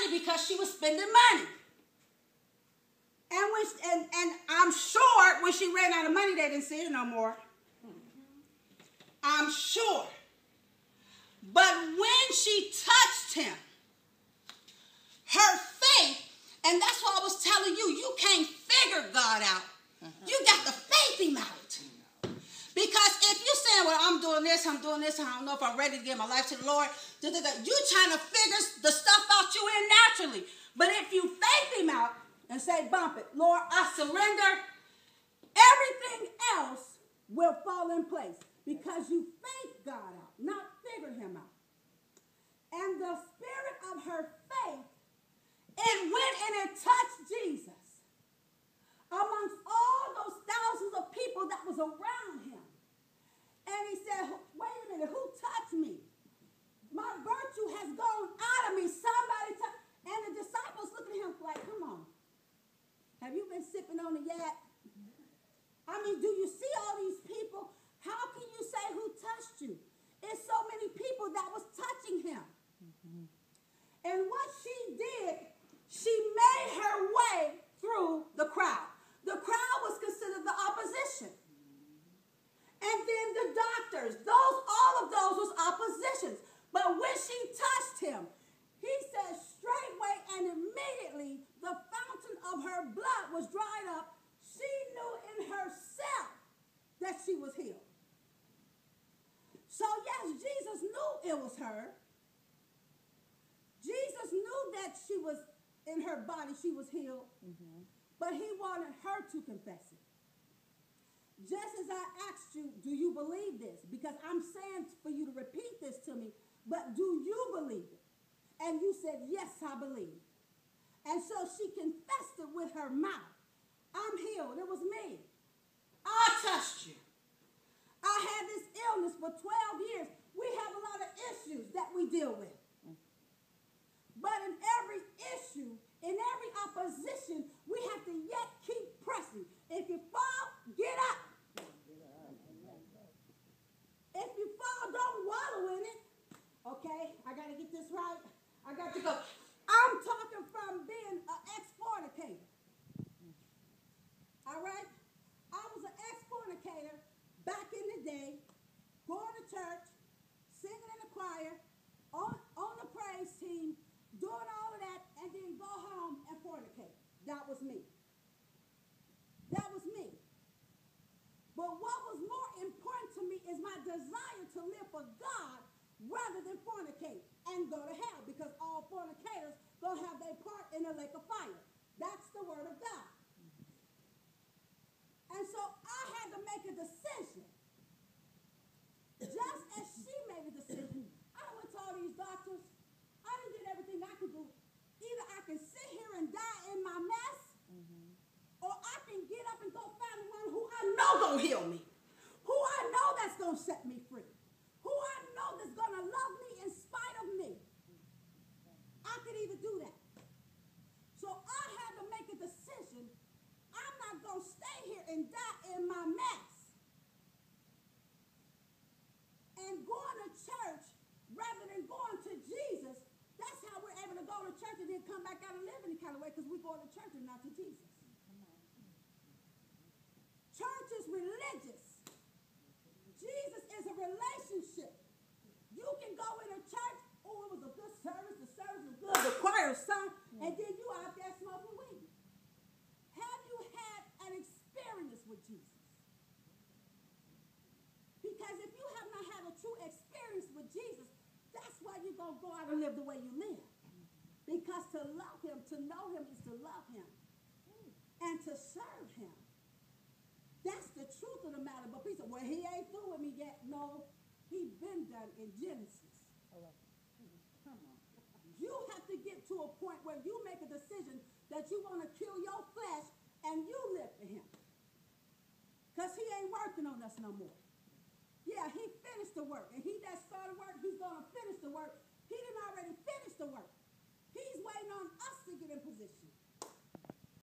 money because she was spending money. And I'm sure when she ran out of money, they didn't see her no more. I'm sure. But when she touched him, her faith, and that's what I was telling you, you can't figure God out. You got to faith him out. Because if you're saying, well, I'm doing this, I don't know if I'm ready to give my life to the Lord, you're trying to figure the stuff out you in naturally. But if you faith him out and say, bump it, Lord, I surrender, everything else will fall in place because you faith God out, not figure him out. And the spirit of her faith, it went and it touched Jesus amongst all those thousands of people that was around him. And he said, wait a minute, who touched me? My virtue has gone out of me. Somebody touched. And the disciples looked at him like, come on. Have you been sipping on it yet? I mean, do you see all these people? How can you say who touched you? It's so many people that was touching him. And what she did, she made her way through the crowd. The crowd was considered the opposition. And then the doctors, all of those was oppositions. But when she touched him, he said straightway and immediately the fountain of her blood was dried up. She knew in herself that she was healed. So yes, Jesus knew it was her. Jesus knew that she was in her body, she was healed. But he wanted her to confess it. Just as I asked you, do you believe this? Because I'm saying for you to repeat this to me, but do you believe it? And you said, yes, I believe. And so she confessed it with her mouth. I'm healed. It was me. I touched you. I had this illness for 12 years. We have a lot of issues that we deal with. But in every issue, in every opposition, we have to yet keep pressing. If you fall, get up. If you fall, don't wallow in it. Okay, I got to get this right. I got to go. I'm talking from being an ex-fornicator. All right? I was an ex-fornicator back in the day, going to church, singing in the choir, on the praise team, doing all of that, and then go home and fornicate. That was me. That was me. But what was more important to me is my desire to live for God rather than fornicate and go to hell, because all fornicators going to have their part in the lake of fire. That's the word of God. And so I had to make a decision. Just as she made a decision, I went to all these doctors. I done did everything I could do. Either I can sit here and die in my mess, or I can get up and go find the one who I know gonna heal me, who I know that's gonna set me free, who I know that's gonna love me in spite of me. I could either do that. So I had to make a decision. I'm not gonna stay here and die in my mess. And going to church rather than going to Jesus, that's how we're able to go to church and then come back out and live any kind of way, because we're going to church and not to Jesus. Church is religious. Jesus is a relationship. You can go in a church, oh, it was a good service, the service was good, the choir sung, and then you out there smoking weed. Have you had an experience with Jesus? Because if you have not had a true experience with Jesus, that's why you're going to go out and live the way you live. Because to love him, to know him, is to love him and to serve him. That's the truth of the matter. But people say, well, he ain't through with me yet. No, he's been done in Genesis. Come on. You have to get to a point where you make a decision that you want to kill your flesh and you live for him. Because he ain't working on us no more. Yeah, he finished the work. And he that started work, he's going to finish the work. He didn't already finish the work. He's waiting on us to get in position.